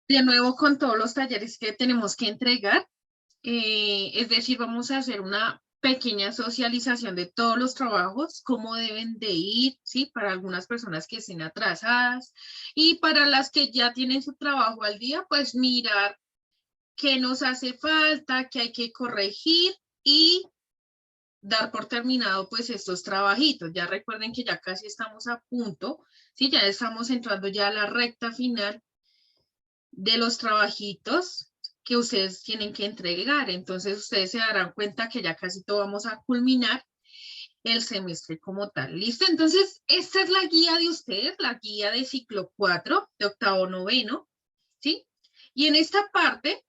de nuevo con todos los talleres que tenemos que entregar. Es decir, vamos a hacer una pequeña socialización de todos los trabajos, cómo deben de ir, ¿sí? Para algunas personas que estén atrasadas y para las que ya tienen su trabajo al día, pues mirar qué nos hace falta, qué hay que corregir y dar por terminado pues estos trabajitos. Ya recuerden que ya casi estamos a punto, ¿sí? Ya estamos entrando ya a la recta final de los trabajitos que ustedes tienen que entregar. Entonces ustedes se darán cuenta que ya casi todo vamos a culminar el semestre como tal. ¿Listo? Entonces, esta es la guía de ustedes, la guía de ciclo 4, de octavo noveno, ¿sí? Y en esta parte,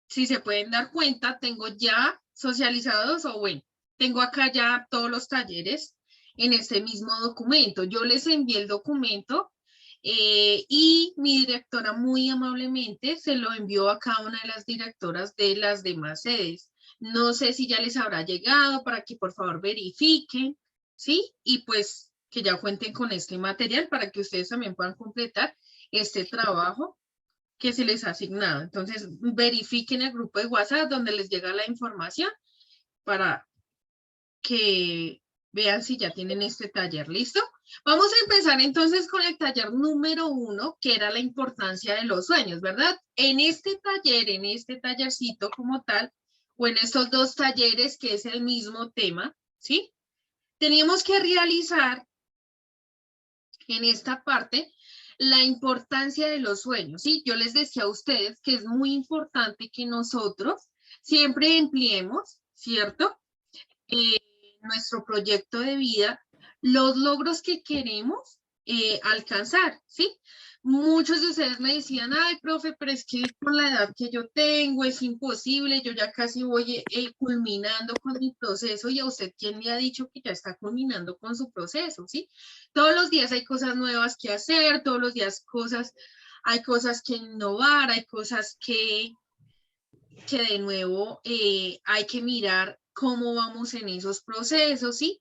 si se pueden dar cuenta, tengo ya socializados o bueno, tengo acá ya todos los talleres en este mismo documento. Yo les envié el documento y mi directora muy amablemente se lo envió a cada una de las directoras de las demás sedes. No sé si ya les habrá llegado para que por favor verifiquen, ¿sí? Y pues que ya cuenten con este material para que ustedes también puedan completar este trabajo que se les ha asignado. Entonces, verifiquen el grupo de WhatsApp donde les llega la información para que vean si ya tienen este taller. ¿Listo? Vamos a empezar entonces con el taller número 1, que era la importancia de los sueños, ¿verdad? En este taller, en este tallercito como tal, o en estos dos talleres que es el mismo tema, ¿sí? Teníamos que realizar en esta parte la importancia de los sueños, ¿sí? Yo les decía a ustedes que es muy importante que nosotros siempre empleemos, ¿cierto? Nuestro proyecto de vida, los logros que queremos alcanzar, ¿sí? Muchos de ustedes me decían, ay, profe, pero es que con la edad que yo tengo es imposible, yo ya casi voy culminando con mi proceso y a usted, ¿quién le ha dicho que ya está culminando con su proceso, ¿sí? Todos los días hay cosas nuevas que hacer, todos los días hay cosas que innovar, hay cosas que de nuevo hay que mirar cómo vamos en esos procesos, ¿sí?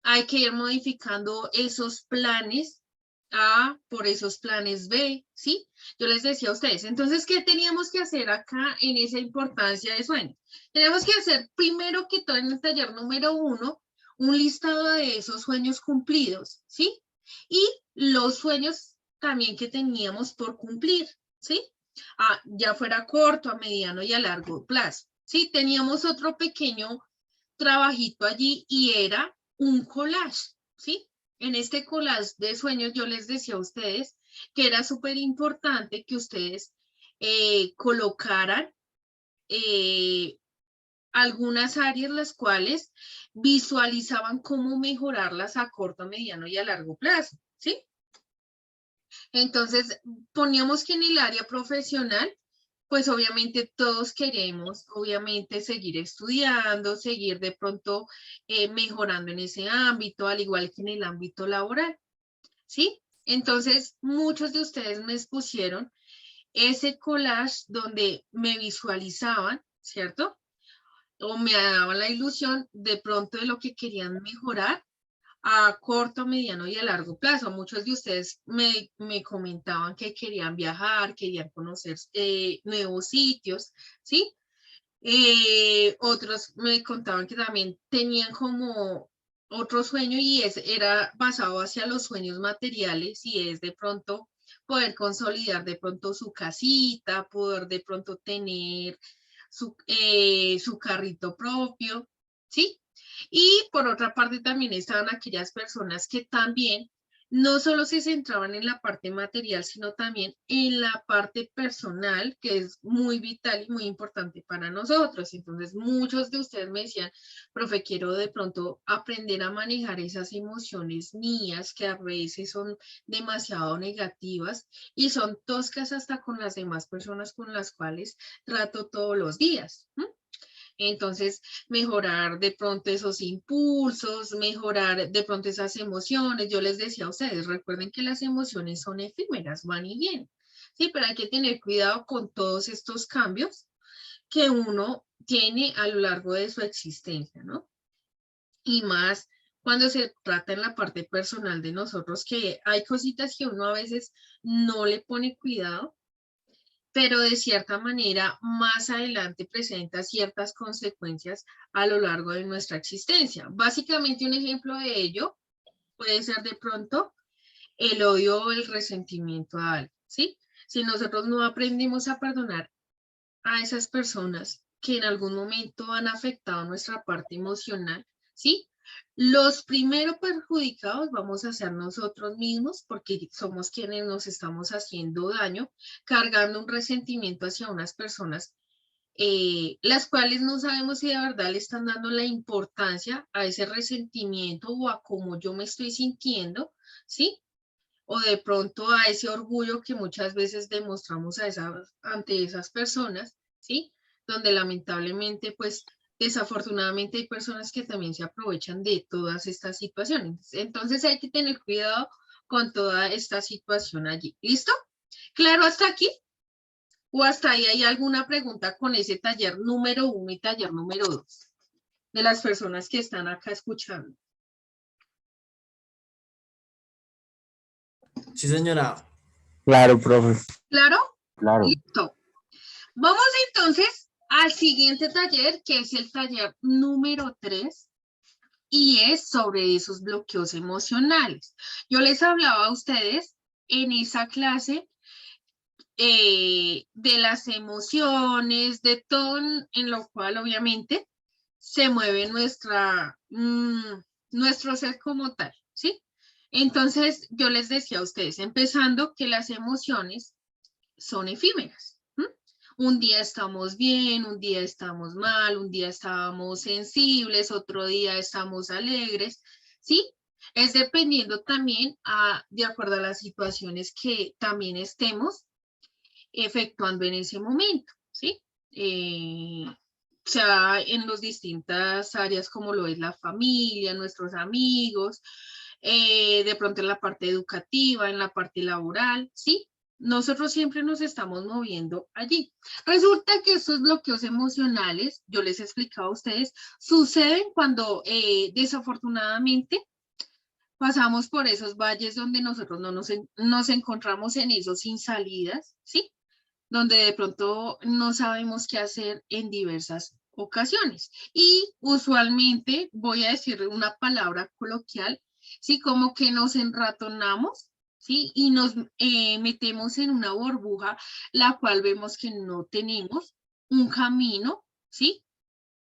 Hay que ir modificando esos planes A por esos planes B, ¿sí? Yo les decía a ustedes, entonces, ¿qué teníamos que hacer acá en esa importancia de sueños? Tenemos que hacer primero que todo en el taller número 1, un listado de esos sueños cumplidos, ¿sí? Y los sueños también que teníamos por cumplir, ¿sí? Ya fuera a corto, a mediano y a largo plazo. Sí, teníamos otro pequeño trabajito allí y era un collage, ¿sí? En este collage de sueños yo les decía a ustedes que era súper importante que ustedes colocaran algunas áreas las cuales visualizaban cómo mejorarlas a corto, mediano y a largo plazo, ¿sí? Entonces, poníamos que en el área profesional, pues obviamente todos queremos, obviamente, seguir estudiando, seguir de pronto mejorando en ese ámbito, al igual que en el ámbito laboral, ¿sí? Entonces, muchos de ustedes me expusieron ese collage donde me visualizaban, ¿cierto? O me daban la ilusión de pronto de lo que querían mejorar a corto, mediano y a largo plazo. Muchos de ustedes me comentaban que querían viajar, querían conocer nuevos sitios, ¿sí? Otros me contaban que también tenían como otro sueño y era basado hacia los sueños materiales y es de pronto poder consolidar de pronto su casita, poder de pronto tener su carrito propio, ¿sí? Y por otra parte también estaban aquellas personas que también no solo se centraban en la parte material, sino también en la parte personal, que es muy vital y muy importante para nosotros. Entonces, muchos de ustedes me decían, profe, quiero de pronto aprender a manejar esas emociones mías que a veces son demasiado negativas y son toscas hasta con las demás personas con las cuales trato todos los días. Entonces, mejorar de pronto esos impulsos, mejorar de pronto esas emociones. Yo les decía a ustedes, recuerden que las emociones son efímeras, van y vienen. Sí, pero hay que tener cuidado con todos estos cambios que uno tiene a lo largo de su existencia, ¿no? Y más cuando se trata en la parte personal de nosotros, que hay cositas que uno a veces no le pone cuidado pero de cierta manera más adelante presenta ciertas consecuencias a lo largo de nuestra existencia. Básicamente un ejemplo de ello puede ser de pronto el odio o el resentimiento a alguien, ¿sí? Si nosotros no aprendimos a perdonar a esas personas que en algún momento han afectado nuestra parte emocional, ¿sí? Los primeros perjudicados vamos a ser nosotros mismos porque somos quienes nos estamos haciendo daño, cargando un resentimiento hacia unas personas, las cuales no sabemos si de verdad le están dando la importancia a ese resentimiento o a cómo yo me estoy sintiendo, ¿sí? O de pronto a ese orgullo que muchas veces demostramos ante esas personas, ¿sí? Donde lamentablemente, pues, desafortunadamente hay personas que también se aprovechan de todas estas situaciones. Entonces hay que tener cuidado con toda esta situación allí. ¿Listo? ¿Claro hasta aquí? ¿O hasta ahí hay alguna pregunta con ese taller número 1 y taller número 2 de las personas que están acá escuchando? Sí, señora. Claro, profe. ¿Claro? Claro. Listo. Vamos entonces al siguiente taller, que es el taller número 3, y es sobre esos bloqueos emocionales. Yo les hablaba a ustedes en esa clase de las emociones, de todo en lo cual obviamente se mueve nuestro ser como tal, ¿sí? Entonces yo les decía a ustedes, empezando que las emociones son efímeras. Un día estamos bien, un día estamos mal, un día estamos sensibles, otro día estamos alegres, ¿sí? Es dependiendo también de acuerdo a las situaciones que también estemos efectuando en ese momento, ¿sí? Sea en las distintas áreas como lo es la familia, nuestros amigos, de pronto en la parte educativa, en la parte laboral, ¿sí? Nosotros siempre nos estamos moviendo allí. Resulta que estos bloqueos emocionales, yo les he explicado a ustedes, suceden cuando desafortunadamente pasamos por esos valles donde nosotros no nos encontramos en esos sin salidas, ¿sí? Donde de pronto no sabemos qué hacer en diversas ocasiones. Y usualmente, voy a decir una palabra coloquial, ¿sí? Como que nos enratonamos, ¿sí? Y nos metemos en una burbuja, la cual vemos que no tenemos un camino, ¿sí?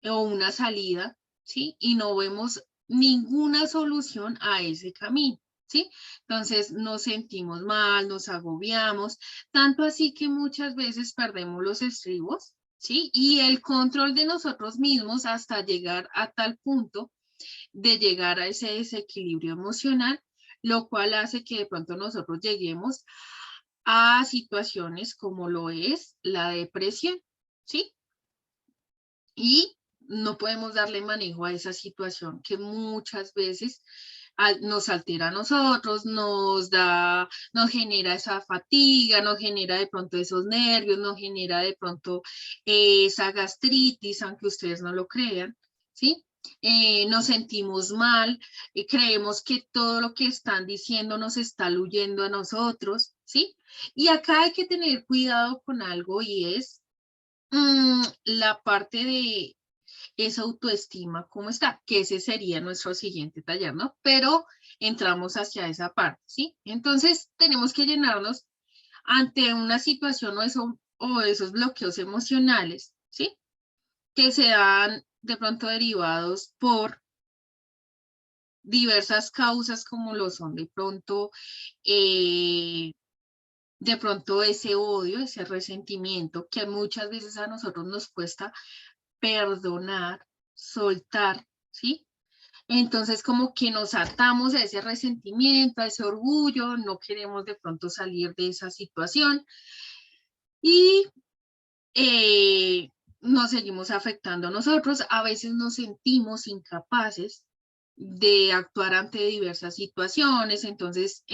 O una salida, ¿sí? Y no vemos ninguna solución a ese camino, ¿sí? Entonces nos sentimos mal, nos agobiamos, tanto así que muchas veces perdemos los estribos, ¿sí? Y el control de nosotros mismos hasta llegar a tal punto de llegar a ese desequilibrio emocional, lo cual hace que de pronto nosotros lleguemos a situaciones como lo es la depresión, ¿sí? Y no podemos darle manejo a esa situación que muchas veces nos altera a nosotros, nos genera esa fatiga, nos genera de pronto esos nervios, nos genera de pronto esa gastritis, aunque ustedes no lo crean, ¿sí? Nos sentimos mal, creemos que todo lo que están diciendo nos está huyendo a nosotros, ¿sí? Y acá hay que tener cuidado con algo y es la parte de esa autoestima, ¿cómo está? Que ese sería nuestro siguiente taller, ¿no? Pero entramos hacia esa parte, ¿sí? Entonces tenemos que llenarnos ante una situación o esos bloqueos emocionales, ¿sí? Que se dan de pronto derivados por diversas causas como lo son eh, de pronto ese odio, ese resentimiento que muchas veces a nosotros nos cuesta perdonar, soltar, ¿sí? Entonces como que nos atamos a ese resentimiento, a ese orgullo, no queremos de pronto salir de esa situación y nos seguimos afectando a nosotros. A veces nos sentimos incapaces de actuar ante diversas situaciones, entonces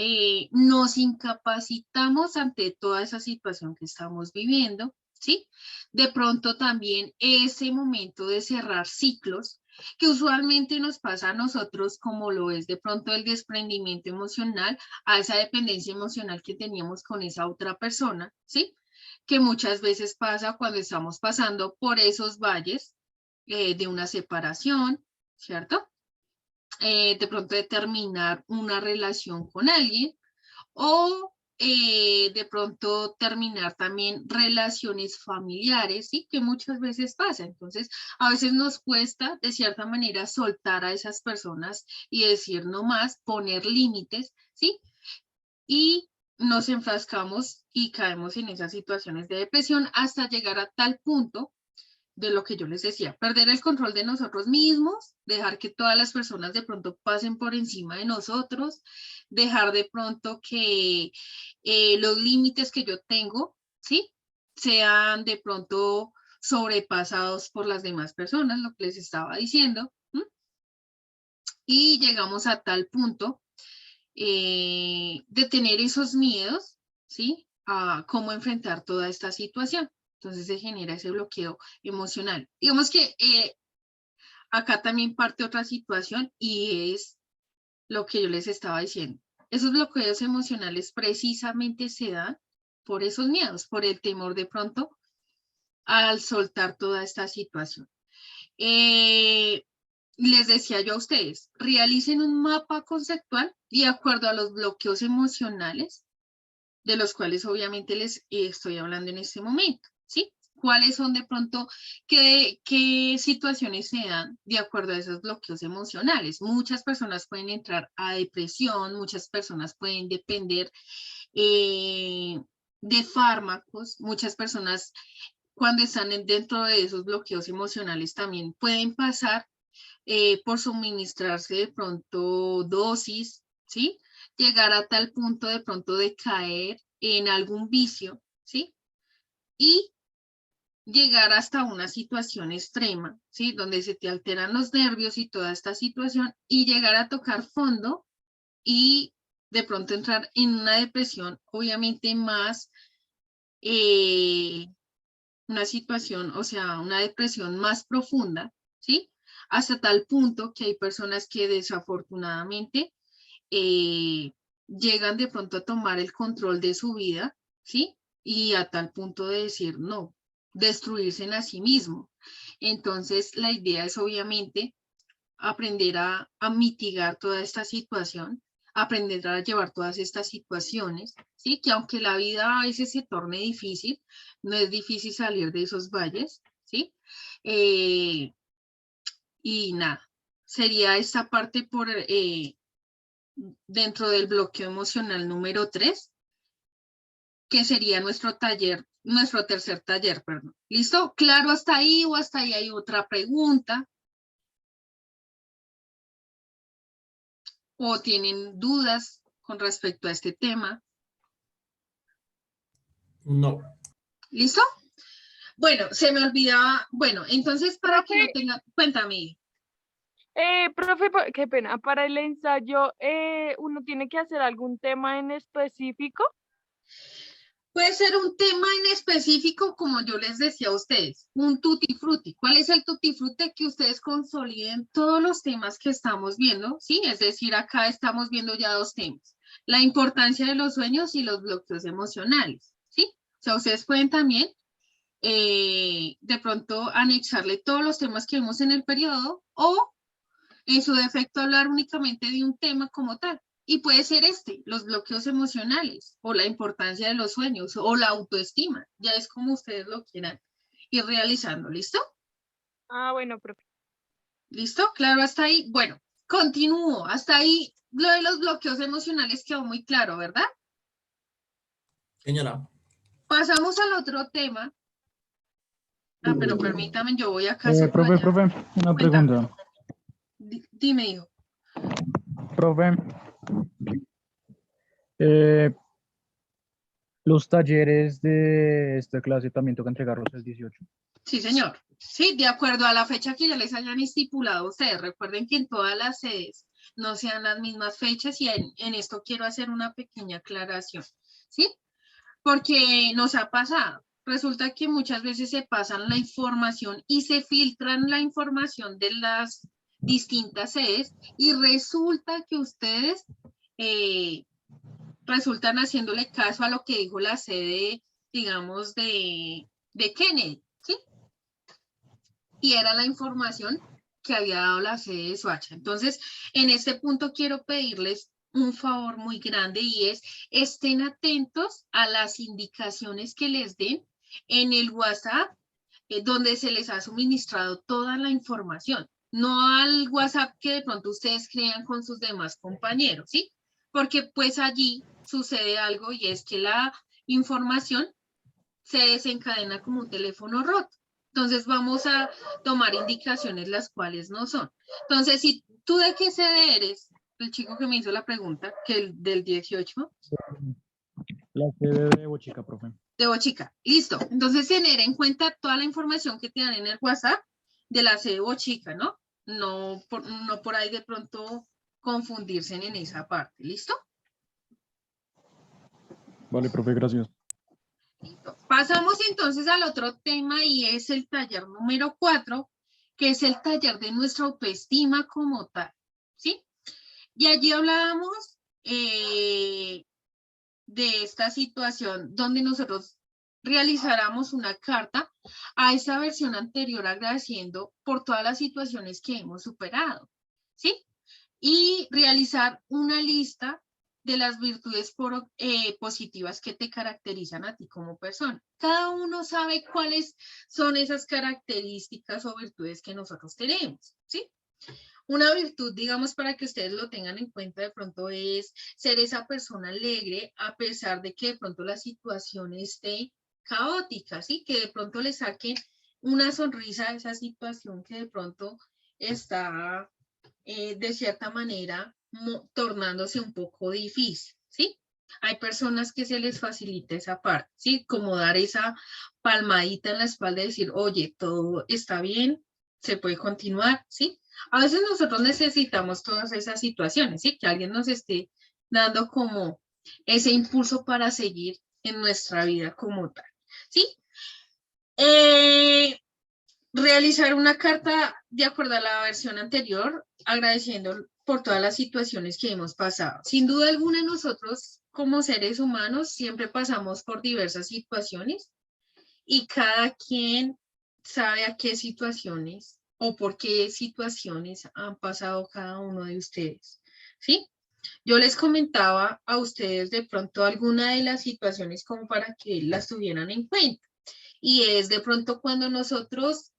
nos incapacitamos ante toda esa situación que estamos viviendo, ¿sí? De pronto también ese momento de cerrar ciclos que usualmente nos pasa a nosotros, como lo es de pronto el desprendimiento emocional, a esa dependencia emocional que teníamos con esa otra persona, ¿sí? que muchas veces pasa cuando estamos pasando por esos valles de una separación, ¿cierto? De pronto de terminar una relación con alguien o de pronto terminar también relaciones familiares, ¿sí? Que muchas veces pasa. Entonces, a veces nos cuesta de cierta manera soltar a esas personas y decir no más, poner límites, ¿sí? Y nos enfrascamos y caemos en esas situaciones de depresión hasta llegar a tal punto de lo que yo les decía, perder el control de nosotros mismos, dejar que todas las personas de pronto pasen por encima de nosotros, dejar de pronto que los límites que yo tengo, ¿sí? Sean de pronto sobrepasados por las demás personas, lo que les estaba diciendo, ¿m? Y llegamos a tal punto de tener esos miedos, ¿sí? A cómo enfrentar toda esta situación. Entonces se genera ese bloqueo emocional. Digamos que acá también parte otra situación y es lo que yo les estaba diciendo. Esos bloqueos emocionales precisamente se dan por esos miedos, por el temor de pronto al soltar toda esta situación. Les decía yo a ustedes, realicen un mapa conceptual de acuerdo a los bloqueos emocionales, de los cuales obviamente les estoy hablando en este momento, ¿sí? ¿Cuáles son de pronto, qué situaciones se dan de acuerdo a esos bloqueos emocionales? Muchas personas pueden entrar a depresión, muchas personas pueden depender de fármacos, muchas personas cuando están dentro de esos bloqueos emocionales también pueden pasar por suministrarse de pronto dosis, ¿sí? Llegar a tal punto de pronto de caer en algún vicio, ¿sí? Y llegar hasta una situación extrema, ¿sí? Donde se te alteran los nervios y toda esta situación y llegar a tocar fondo y de pronto entrar en una depresión, obviamente más, una situación, o sea, una depresión más profunda, ¿sí? Hasta tal punto que hay personas que desafortunadamente llegan de pronto a tomar el control de su vida, ¿sí? Y a tal punto de decir no, destruirse a sí mismo. Entonces, la idea es obviamente aprender a mitigar toda esta situación, aprender a llevar todas estas situaciones, ¿sí? Que aunque la vida a veces se torne difícil, no es difícil salir de esos valles, ¿sí? Eh, y nada, sería esta parte por dentro del bloqueo emocional número 3, que sería nuestro taller, nuestro tercer taller, perdón. ¿Listo? ¿Claro hasta ahí o hasta ahí hay otra pregunta? ¿O tienen dudas con respecto a este tema? No. ¿Listo? Bueno, se me olvidaba, bueno, entonces para que lo Profe, tengan, cuéntame. profe, qué pena, para el ensayo, ¿uno tiene que hacer algún tema en específico? Puede ser un tema en específico, como yo les decía a ustedes, un tutti frutti. ¿Cuál es el tutti frutti? Que ustedes consoliden todos los temas que estamos viendo, ¿sí? Es decir, acá estamos viendo ya dos temas. La importancia de los sueños y los bloqueos emocionales, ¿sí? O sea, ustedes pueden también de pronto anexarle todos los temas que vimos en el periodo o en su defecto hablar únicamente de un tema como tal. Y puede ser los bloqueos emocionales o la importancia de los sueños o la autoestima. Ya es como ustedes lo quieran ir realizando. ¿Listo? Ah, bueno, profe. ¿Listo? Claro, hasta ahí. Bueno, continúo. Hasta ahí lo de los bloqueos emocionales quedó muy claro, ¿verdad? Señora. Pasamos al otro tema. Ah, pero permítame, yo voy acaso por Profe, allá. una Cuéntame. pregunta. Dime, hijo. Profe, eh, los talleres de esta clase también toca entregarlos el 18. Sí, señor. Sí, de acuerdo a la fecha que ya les hayan estipulado ustedes. Recuerden que en todas las sedes no sean las mismas fechas y en esto quiero hacer una pequeña aclaración, ¿sí? Porque nos ha pasado. Resulta que muchas veces se pasan la información y se filtran la información de las distintas sedes y resulta que ustedes resultan haciéndole caso a lo que dijo la sede digamos, de Kennedy, ¿sí? Y era la información que había dado la sede de Soacha. Entonces, en este punto quiero pedirles un favor muy grande y es, estén atentos a las indicaciones que les den en el WhatsApp, donde se les ha suministrado toda la información, no al WhatsApp que de pronto ustedes crean con sus demás compañeros, ¿sí? Porque pues allí sucede algo y es que la información se desencadena como un teléfono roto. Entonces vamos a tomar indicaciones las cuales no son. Entonces, si tú de qué sede eres, el chico que me hizo la pregunta, que el del 18, La sede de Bochica, profe. de Bochica, listo. Entonces, tener en cuenta toda la información que te dan en el WhatsApp de la sede Bochica, ¿no? No por ahí de pronto confundirse en esa parte, ¿listo? Vale, profe, gracias. Pasamos entonces al otro tema y es el taller número 4, que es el taller de nuestra autoestima como tal, ¿sí? Y allí hablábamos de esta situación donde nosotros realizáramos una carta a esa versión anterior agradeciendo por todas las situaciones que hemos superado, ¿sí? Y realizar una lista de las virtudes positivas que te caracterizan a ti como persona. Cada uno sabe cuáles son esas características o virtudes que nosotros tenemos, ¿sí? Una virtud, digamos, para que ustedes lo tengan en cuenta de pronto es ser esa persona alegre a pesar de que de pronto la situación esté caótica, ¿sí? Que de pronto le saquen una sonrisa a esa situación que de pronto está de cierta manera tornándose un poco difícil, ¿sí? Hay personas que se les facilita esa parte, ¿sí? Como dar esa palmadita en la espalda y decir, oye, todo está bien, se puede continuar, ¿sí? A veces nosotros necesitamos todas esas situaciones, ¿sí? Que alguien nos esté dando como ese impulso para seguir en nuestra vida como tal, ¿sí? Realizar una carta de acuerdo a la versión anterior, agradeciendo por todas las situaciones que hemos pasado. Sin duda alguna, nosotros como seres humanos siempre pasamos por diversas situaciones y cada quien sabe a qué situaciones o por qué situaciones han pasado cada uno de ustedes, ¿sí? Yo les comentaba a ustedes de pronto alguna de las situaciones como para que las tuvieran en cuenta. Y es de pronto cuando nosotros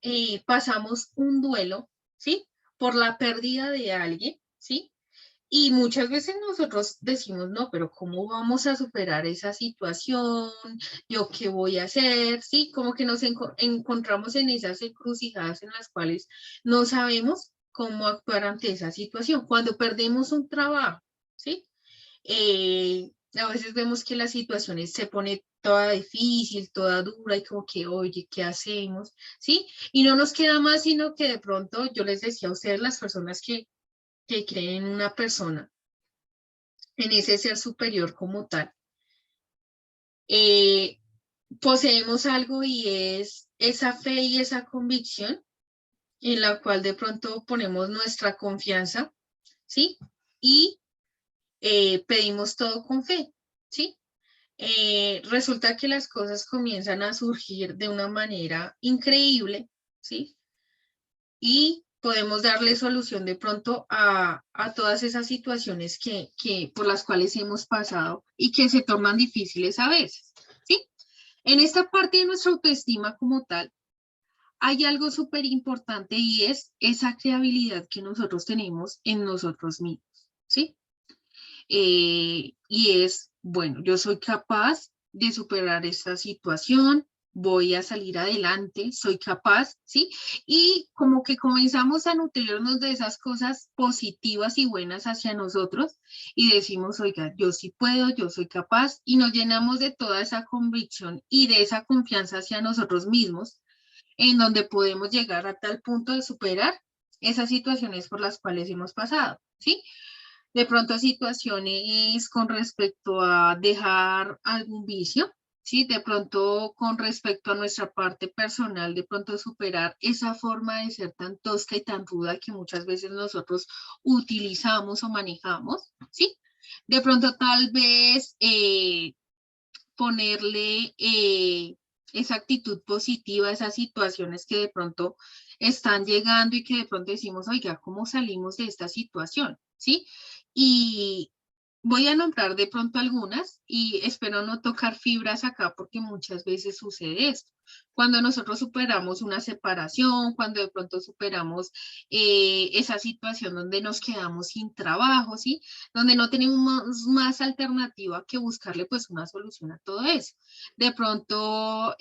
pasamos un duelo, ¿sí? Por la pérdida de alguien, ¿sí? Y muchas veces nosotros decimos, no, pero ¿cómo vamos a superar esa situación? ¿Yo qué voy a hacer? ¿Sí? Como que nos encontramos en esas encrucijadas en las cuales no sabemos cómo actuar ante esa situación. Cuando perdemos un trabajo, ¿sí? A veces vemos que la situación se pone toda difícil, toda dura y como que, oye, ¿qué hacemos? ¿Sí? Y no nos queda más sino que de pronto, yo les decía a ustedes, las personas que creen en una persona, en ese ser superior como tal, eh, poseemos algo y es esa fe y esa convicción en la cual de pronto ponemos nuestra confianza, ¿sí? Y pedimos todo con fe, ¿sí? Resulta que las cosas comienzan a surgir de una manera increíble, ¿sí? Y podemos darle solución de pronto a todas esas situaciones por las cuales hemos pasado y que se tornan difíciles a veces, ¿sí? En esta parte de nuestra autoestima como tal, hay algo súper importante y es esa creabilidad que nosotros tenemos en nosotros mismos, ¿sí? Y es, bueno, yo soy capaz de superar esta situación, voy a salir adelante, soy capaz, ¿sí? Y como que comenzamos a nutrirnos de esas cosas positivas y buenas hacia nosotros y decimos, oiga, yo sí puedo, yo soy capaz y nos llenamos de toda esa convicción y de esa confianza hacia nosotros mismos en donde podemos llegar a tal punto de superar esas situaciones por las cuales hemos pasado, ¿sí? De pronto situaciones con respecto a dejar algún vicio, ¿sí? De pronto con respecto a nuestra parte personal, de pronto superar esa forma de ser tan tosca y tan ruda que muchas veces nosotros utilizamos o manejamos, ¿sí? De pronto tal vez ponerle esa actitud positiva a esas situaciones que de pronto están llegando y que de pronto decimos, oiga, ¿cómo salimos de esta situación? ¿Sí? Y voy a nombrar de pronto algunas y espero no tocar fibras acá porque muchas veces sucede esto. Cuando nosotros superamos una separación, cuando de pronto superamos esa situación donde nos quedamos sin trabajo, ¿sí? Donde no tenemos más alternativa que buscarle pues una solución a todo eso. De pronto,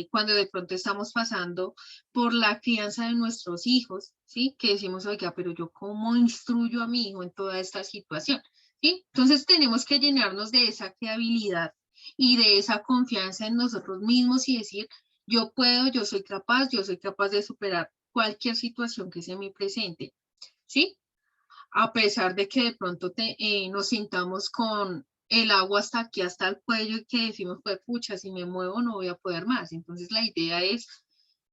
cuando de pronto estamos pasando por la crianza de nuestros hijos, ¿sí? Que decimos, oiga, pero yo cómo instruyo a mi hijo en toda esta situación, ¿sí? Entonces tenemos que llenarnos de esa creatividad y de esa confianza en nosotros mismos y decir, yo puedo, yo soy capaz de superar cualquier situación que se me presente, ¿sí? A pesar de que de pronto nos sintamos con el agua hasta aquí, hasta el cuello y que decimos, pues pucha, si me muevo no voy a poder más. Entonces la idea es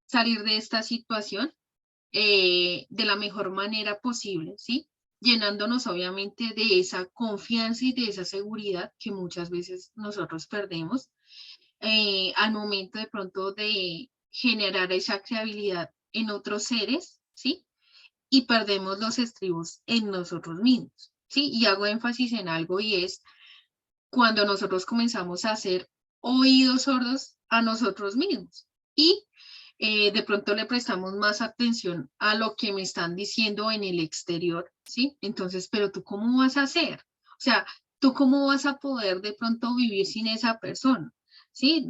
salir de esta situación de la mejor manera posible, ¿sí? Llenándonos obviamente de esa confianza y de esa seguridad que muchas veces nosotros perdemos al momento de pronto de generar esa creatividad en otros seres, ¿sí? Y perdemos los estribos en nosotros mismos, ¿sí? Y hago énfasis en algo y es cuando nosotros comenzamos a hacer oídos sordos a nosotros mismos y de pronto le prestamos más atención a lo que me están diciendo en el exterior, ¿sí? Entonces, pero tú cómo vas a hacer? O sea, tú cómo vas a poder de pronto vivir sin esa persona, ¿sí?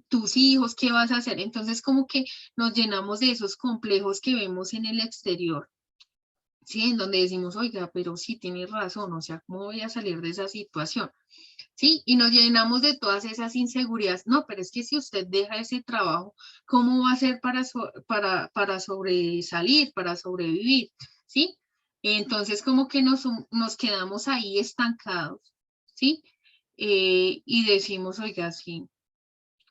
Tus hijos, ¿qué vas a hacer? Entonces, como que nos llenamos de esos complejos que vemos en el exterior, ¿sí? En donde decimos, oiga, pero sí tienes razón, o sea, ¿cómo voy a salir de esa situación? ¿Sí? Y nos llenamos de todas esas inseguridades. No, pero es que si usted deja ese trabajo, ¿cómo va a hacer para sobresalir, para sobrevivir? ¿Sí? Entonces, como que nos quedamos ahí estancados, ¿sí? Y decimos, oiga, sí,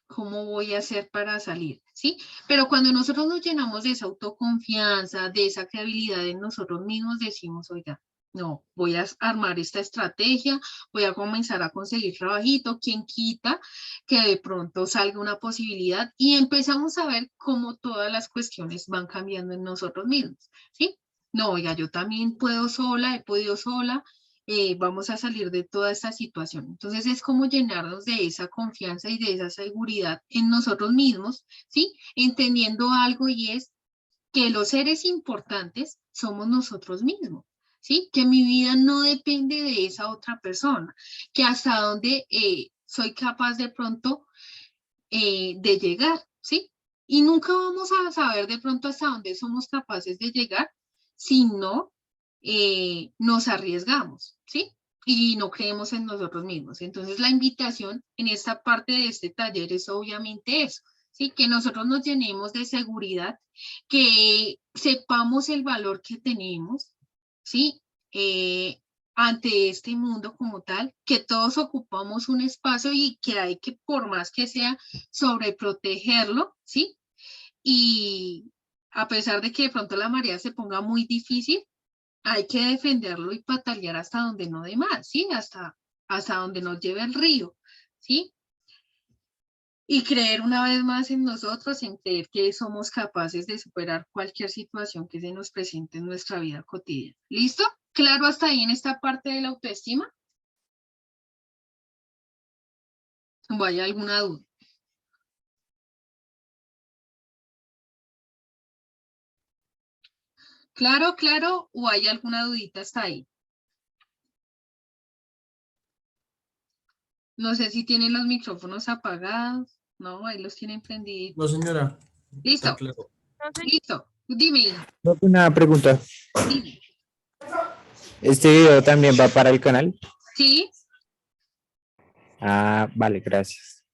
¿cómo voy a hacer para salir? ¿Sí? Pero cuando nosotros nos llenamos de esa autoconfianza, de esa credibilidad en nosotros mismos, decimos, oiga, no, voy a armar esta estrategia, voy a comenzar a conseguir trabajito, quien quita que de pronto salga una posibilidad y empezamos a ver cómo todas las cuestiones van cambiando en nosotros mismos, ¿sí? No, oiga, yo también puedo sola, he podido sola, vamos a salir de toda esta situación. Entonces es como llenarnos de esa confianza y de esa seguridad en nosotros mismos, ¿sí? Entendiendo algo y es que los seres importantes somos nosotros mismos, ¿sí? Que mi vida no depende de esa otra persona, que hasta donde soy capaz de pronto de llegar, ¿sí? Y nunca vamos a saber de pronto hasta dónde somos capaces de llegar si no nos arriesgamos, ¿sí? Y no creemos en nosotros mismos. Entonces la invitación en esta parte de este taller es obviamente eso, ¿sí? Que nosotros nos llenemos de seguridad, que sepamos el valor que tenemos, ¿sí? Ante este mundo como tal, que todos ocupamos un espacio y que hay que, por más que sea, sobreprotegerlo, ¿sí? Y a pesar de que de pronto la marea se ponga muy difícil, hay que defenderlo y patalear hasta donde no dé más, ¿sí? Hasta donde nos lleve el río, ¿sí? Y creer una vez más en nosotros, en creer que somos capaces de superar cualquier situación que se nos presente en nuestra vida cotidiana. ¿Listo? ¿Claro hasta ahí en esta parte de la autoestima? ¿O hay alguna duda? ¿Claro, claro? ¿O hay alguna dudita hasta ahí? No sé si tienen los micrófonos apagados. No, ahí los tienen prendidos. No, señora, está Listo, claro. No sé, listo. Dime, hija, Una pregunta. dime. ¿Este video también va para el canal? ¿Sí? Ah, vale, gracias.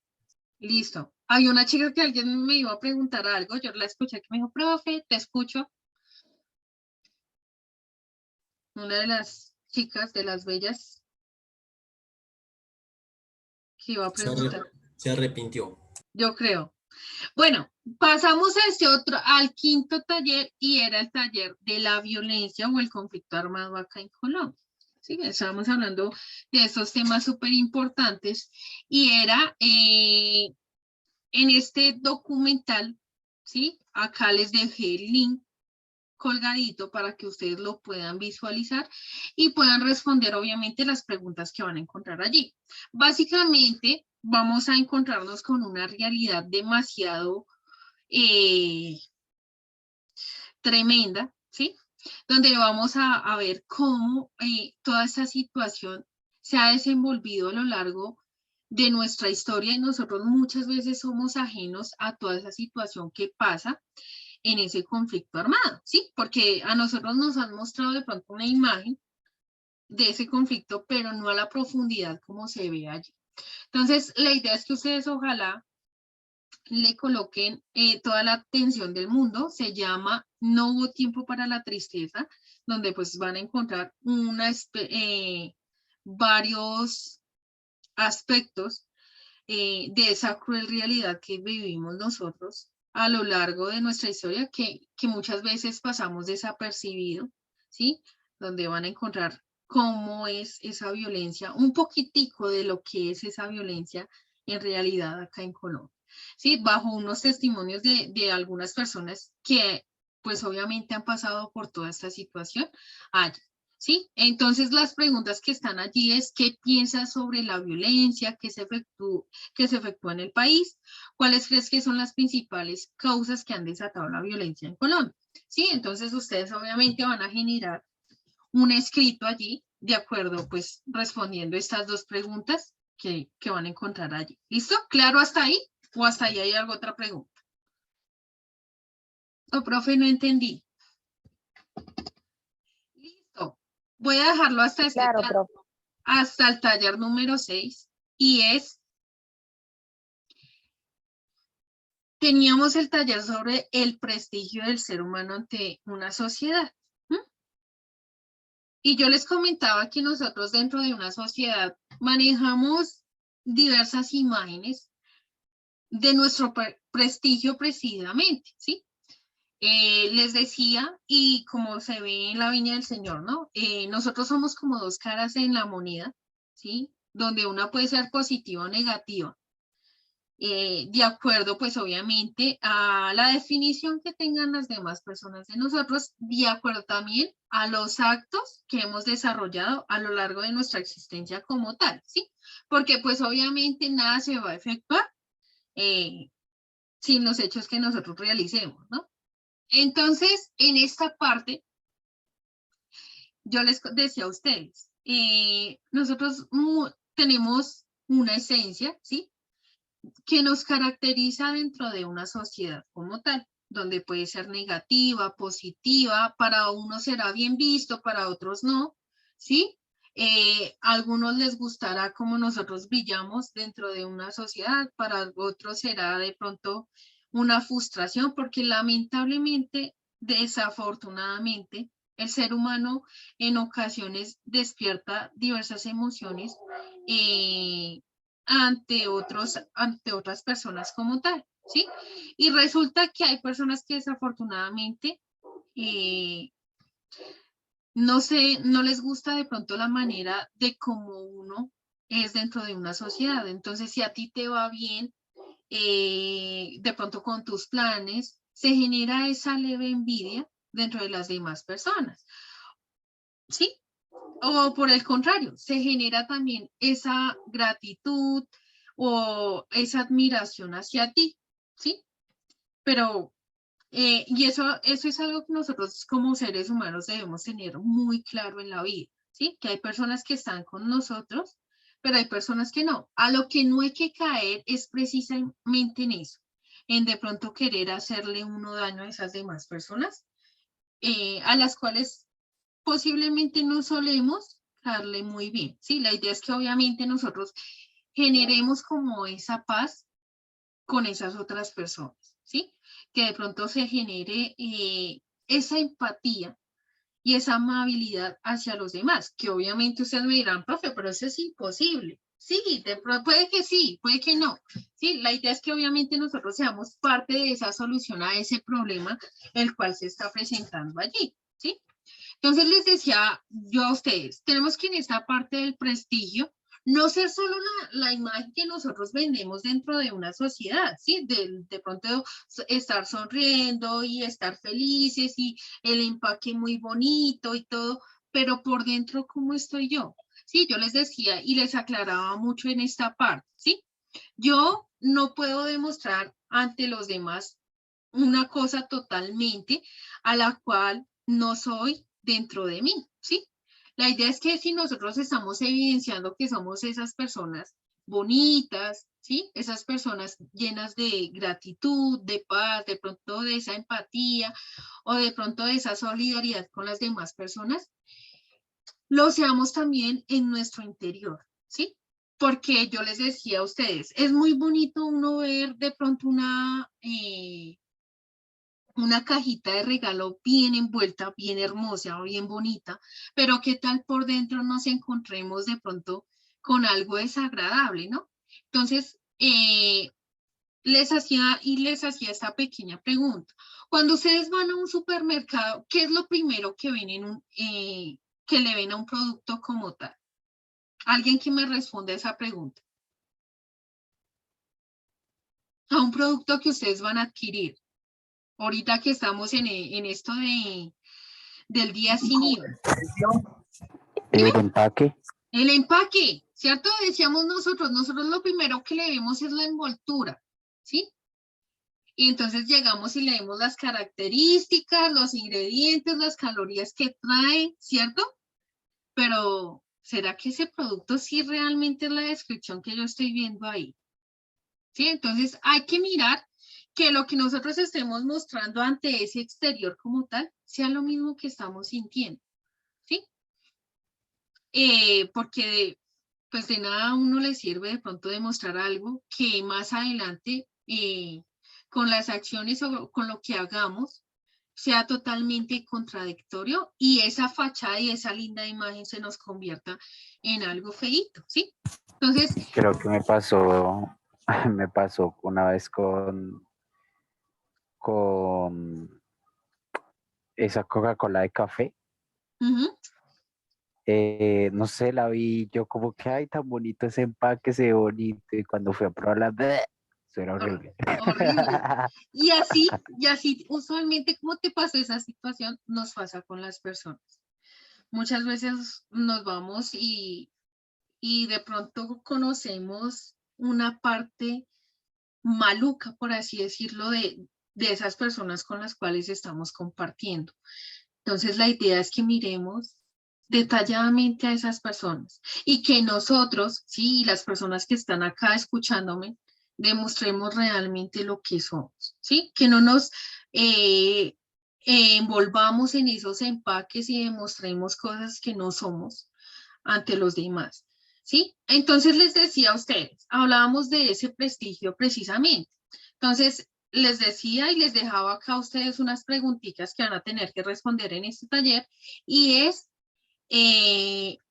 Listo. Hay una chica que alguien me iba a preguntar algo. Yo la escuché que me dijo, profe, te escucho. Una de las chicas, de las bellas, que iba a Se, preguntar. se arrepintió. Yo creo. Bueno, pasamos a este otro, al quinto taller y era el taller de la violencia o el conflicto armado acá en Colombia. ¿sí? Estábamos hablando de estos temas súper importantes y era en este documental, ¿sí? Acá les dejé el link colgadito para que ustedes lo puedan visualizar y puedan responder obviamente las preguntas que van a encontrar allí. Básicamente vamos a encontrarnos con una realidad demasiado tremenda, ¿sí? Donde vamos a ver cómo toda esta situación se ha desenvolvido a lo largo de nuestra historia y nosotros muchas veces somos ajenos a toda esa situación que pasa en ese conflicto armado, ¿sí? Porque a nosotros nos han mostrado de pronto una imagen de ese conflicto, pero no a la profundidad como se ve allí. Entonces, la idea es que ustedes ojalá le coloquen toda la atención del mundo. Se llama No hubo tiempo para la tristeza, donde pues van a encontrar varios aspectos de esa cruel realidad que vivimos nosotros a lo largo de nuestra historia, que muchas veces pasamos desapercibido, ¿sí? Donde van a encontrar cómo es esa violencia, un poquitico de lo que es esa violencia en realidad acá en Colombia, ¿sí? Bajo unos testimonios de algunas personas que pues obviamente han pasado por toda esta situación allí. ¿Sí? Entonces las preguntas que están allí es ¿qué piensas sobre la violencia que se efectúa en el país? ¿Cuáles crees que son las principales causas que han desatado la violencia en Colombia? ¿Sí? Entonces ustedes obviamente van a generar un escrito allí de acuerdo, pues respondiendo estas dos preguntas que van a encontrar allí. ¿Listo? ¿Claro hasta ahí? ¿O hasta ahí hay alguna otra pregunta? Oh, profe, no entendí. Listo. Voy a dejarlo hasta Claro, profe. hasta el taller número 6 y teníamos el taller sobre el prestigio del ser humano ante una sociedad. Y yo les comentaba que nosotros dentro de una sociedad manejamos diversas imágenes de nuestro prestigio precisamente, ¿sí? Les decía, y como se ve en la viña del Señor, ¿no? Nosotros somos como dos caras en la moneda, ¿sí? Donde una puede ser positiva o negativa. De acuerdo, pues obviamente, a la definición que tengan las demás personas de nosotros, de acuerdo también a los actos que hemos desarrollado a lo largo de nuestra existencia como tal, ¿sí? Porque pues obviamente nada se va a efectuar sin los hechos que nosotros realicemos, ¿no? Entonces, en esta parte, yo les decía a ustedes, nosotros tenemos una esencia, ¿sí? Que nos caracteriza dentro de una sociedad como tal, donde puede ser negativa, positiva, para unos será bien visto, para otros no, ¿sí? A algunos les gustará como nosotros brillamos dentro de una sociedad, para otros será de pronto una frustración, porque lamentablemente, desafortunadamente, el ser humano en ocasiones despierta diversas emociones ante otras personas como tal, ¿sí? Y resulta que hay personas que desafortunadamente no les gusta de pronto la manera de cómo uno es dentro de una sociedad. Entonces, si a ti te va bien, de pronto con tus planes, se genera esa leve envidia dentro de las demás personas, ¿sí? O por el contrario, se genera también esa gratitud o esa admiración hacia ti, ¿sí? Pero, y eso es algo que nosotros como seres humanos debemos tener muy claro en la vida, ¿sí? Que hay personas que están con nosotros, pero hay personas que no. A lo que no hay que caer es precisamente en eso, en de pronto querer hacerle uno daño a esas demás personas, a las cuales posiblemente no solemos darle muy bien, ¿sí? La idea es que obviamente nosotros generemos como esa paz con esas otras personas, ¿sí? Que de pronto se genere esa empatía y esa amabilidad hacia los demás, que obviamente ustedes me dirán, profe, pero eso es imposible. Sí, puede que sí, puede que no. Sí, la idea es que obviamente nosotros seamos parte de esa solución a ese problema el cual se está presentando allí, ¿sí? Entonces les decía yo a ustedes, tenemos que en esta parte del prestigio no ser solo la imagen que nosotros vendemos dentro de una sociedad, ¿sí? De pronto estar sonriendo y estar felices y el empaque muy bonito y todo, pero por dentro, ¿cómo estoy yo? Sí, yo les decía y les aclaraba mucho en esta parte, ¿sí? Yo no puedo demostrar ante los demás una cosa totalmente a la cual no soy dentro de mí, ¿sí? La idea es que si nosotros estamos evidenciando que somos esas personas bonitas, ¿sí? Esas personas llenas de gratitud, de paz, de pronto de esa empatía o de pronto de esa solidaridad con las demás personas, lo seamos también en nuestro interior, ¿sí? Porque yo les decía a ustedes, es muy bonito uno ver de pronto una cajita de regalo bien envuelta, bien hermosa, bien bonita, pero qué tal por dentro nos encontremos de pronto con algo desagradable, ¿no? Entonces, les hacía esta pequeña pregunta. Cuando ustedes van a un supermercado, ¿qué es lo primero que ven que le ven a un producto como tal? Alguien que me responda a esa pregunta. A un producto que ustedes van a adquirir. Ahorita que estamos en esto del día sin IVA. El empaque. El empaque, ¿cierto? Decíamos nosotros lo primero que le vemos es la envoltura, ¿sí? Y entonces llegamos y leemos las características, los ingredientes, las calorías que trae, ¿cierto? Pero, ¿será que ese producto sí realmente es la descripción que yo estoy viendo ahí? ¿Sí? Entonces hay que mirar que lo que nosotros estemos mostrando ante ese exterior como tal sea lo mismo que estamos sintiendo, ¿sí? Porque pues de nada a uno le sirve de pronto demostrar algo que más adelante con las acciones o con lo que hagamos sea totalmente contradictorio y esa fachada y esa linda imagen se nos convierta en algo feíto, ¿sí? Entonces, Creo que me pasó una vez con esa Coca-Cola de café. uh-huh. No sé, la vi yo como que, ay, tan bonito ese empaque, se ve bonito. Y cuando fui a probarla, ¡bleh! Eso era horrible. Horrible. Y así, usualmente, ¿cómo te pasa esa situación? Nos pasa con las personas. Muchas veces nos vamos y de pronto conocemos una parte maluca, por así decirlo, de esas personas con las cuales estamos compartiendo. Entonces, la idea es que miremos detalladamente a esas personas y que nosotros, sí, las personas que están acá escuchándome, demostremos realmente lo que somos, ¿sí? Que no nos envolvamos en esos empaques y demostremos cosas que no somos ante los demás, ¿sí? Entonces les decía a ustedes, hablábamos de ese prestigio precisamente. Entonces, les decía y les dejaba acá a ustedes unas preguntitas que van a tener que responder en este taller y es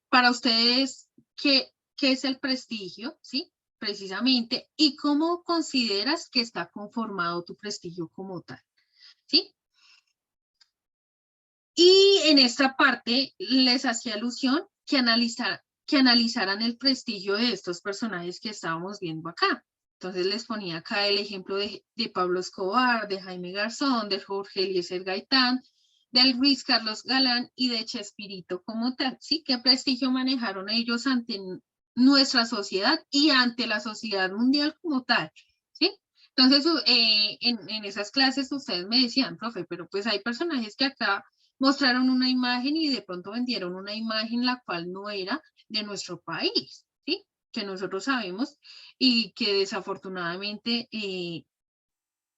para ustedes qué es el prestigio, ¿sí? Precisamente, y cómo consideras que está conformado tu prestigio como tal, ¿sí? Y en esta parte les hacía alusión que analizaran el prestigio de estos personajes que estábamos viendo acá. Entonces les ponía acá el ejemplo de Pablo Escobar, de Jaime Garzón, de Jorge Eliezer Gaitán, del Luis Carlos Galán y de Chespirito como tal. ¿Sí? ¿Qué prestigio manejaron ellos ante nuestra sociedad y ante la sociedad mundial como tal? ¿Sí? Entonces, en esas clases ustedes me decían, profe, pero pues hay personajes que acá mostraron una imagen y de pronto vendieron una imagen la cual no era de nuestro país, ¿sí? Que nosotros sabemos y que desafortunadamente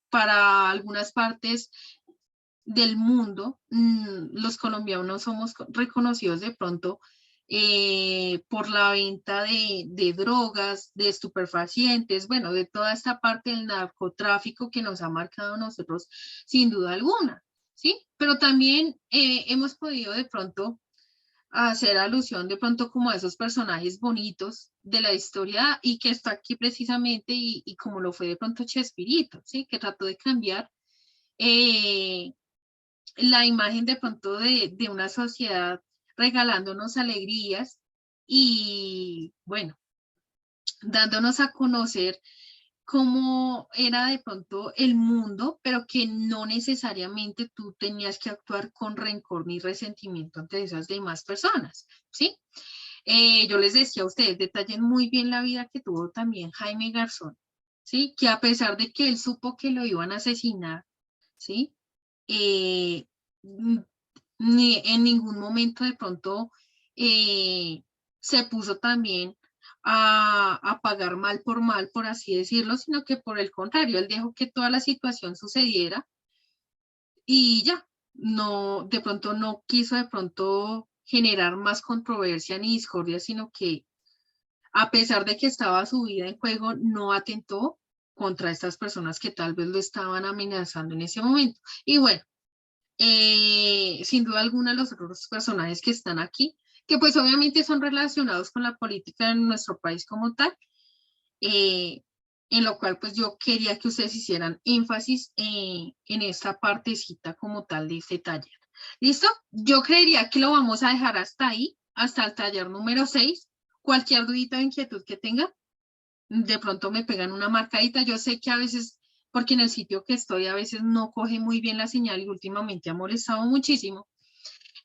para algunas partes del mundo, los colombianos somos reconocidos de pronto por la venta de drogas, de estupefacientes, bueno, de toda esta parte del narcotráfico que nos ha marcado a nosotros sin duda alguna, ¿sí? Pero también hemos podido de pronto hacer alusión de pronto como a esos personajes bonitos de la historia y que está aquí precisamente y como lo fue de pronto Chespirito, ¿sí? Que trató de cambiar la imagen de pronto de una sociedad regalándonos alegrías y, bueno, dándonos a conocer cómo era de pronto el mundo, pero que no necesariamente tú tenías que actuar con rencor ni resentimiento ante esas demás personas, ¿sí? Yo les decía a ustedes, detallen muy bien la vida que tuvo también Jaime Garzón, ¿sí? Que a pesar de que él supo que lo iban a asesinar, ¿sí? Ni en ningún momento de pronto se puso también a pagar mal, por así decirlo, sino que por el contrario, él dejó que toda la situación sucediera y ya, no, de pronto no quiso de pronto generar más controversia ni discordia, sino que a pesar de que estaba su vida en juego, no atentó contra estas personas que tal vez lo estaban amenazando en ese momento. Y bueno, sin duda alguna los otros personajes que están aquí, que pues obviamente son relacionados con la política en nuestro país como tal, en lo cual pues yo quería que ustedes hicieran énfasis en esta partecita como tal de este taller. ¿Listo? Yo creería que lo vamos a dejar hasta ahí, hasta el taller número 6. Cualquier dudita o inquietud que tengan, de pronto me pegan una marcadita. Yo sé que a veces, porque en el sitio que estoy a veces no coge muy bien la señal y últimamente ha molestado muchísimo.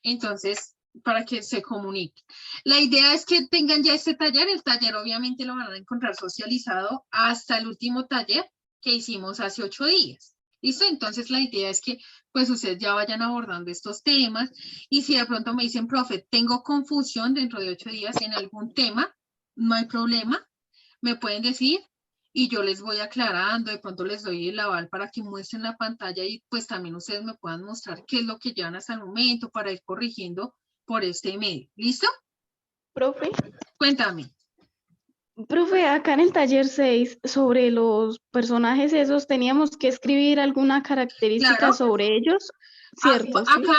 Entonces, para que se comuniquen. La idea es que tengan ya este taller. El taller obviamente lo van a encontrar socializado hasta el último taller que hicimos hace 8 días. ¿Listo? Entonces la idea es que pues ustedes ya vayan abordando estos temas y si de pronto me dicen, profe, tengo confusión dentro de 8 días en algún tema, no hay problema, me pueden decir y yo les voy aclarando, de pronto les doy el aval para que muestren la pantalla y pues también ustedes me puedan mostrar qué es lo que llevan hasta el momento para ir corrigiendo por este medio. ¿Listo? Profe, Cuéntame. profe, acá en el taller 6, sobre los personajes esos, teníamos que escribir alguna característica Claro. sobre ellos, ¿cierto? ¿sí? Acá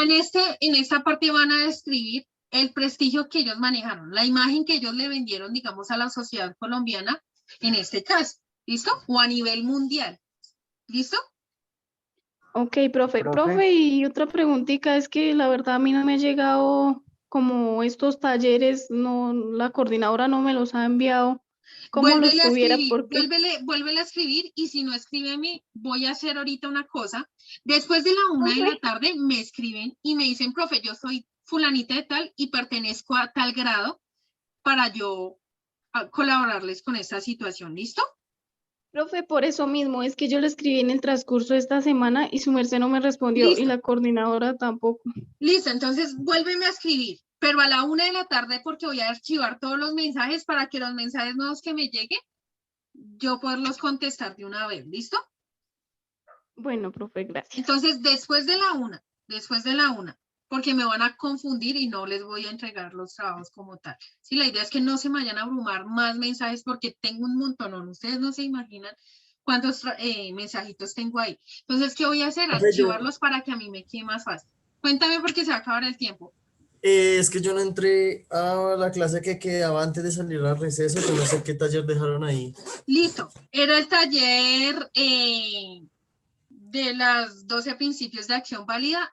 en esta parte van a describir el prestigio que ellos manejaron, la imagen que ellos le vendieron, digamos, a la sociedad colombiana, en este caso, ¿listo? O a nivel mundial, ¿listo? Ok, profe. Profe. Profe, y otra preguntita es que la verdad a mí no me ha llegado como estos talleres, no, la coordinadora no me los ha enviado. ¿Cómo los Vuélvele a tuviera? escribir, Porque vuélvele a escribir y si no escríbeme, voy a hacer ahorita una cosa. Después de la 1 de la tarde me escriben y me dicen, profe, yo soy fulanita de tal y pertenezco a tal grado para yo colaborarles con esta situación, ¿listo? profe, por eso mismo, es que yo le escribí en el transcurso de esta semana y su merced no me respondió Listo. y la coordinadora tampoco. Listo, entonces vuélveme a escribir, pero a la 1 de la tarde porque voy a archivar todos los mensajes para que los mensajes nuevos que me lleguen, yo poderlos contestar de una vez, ¿listo? Bueno, profe, gracias. Entonces, después de la 1, porque me van a confundir y no les voy a entregar los trabajos como tal. Sí, la idea es que no se me vayan a abrumar más mensajes porque tengo un montón, ustedes no se imaginan cuántos mensajitos tengo ahí. Entonces, ¿qué voy a hacer? Profe, Archivarlos para que a mí me quede más fácil. Cuéntame porque se va a acabar el tiempo. es que yo no entré a la clase que quedaba antes de salir al receso, yo no sé qué taller dejaron ahí. Listo, era el taller de las 12 principios de acción válida.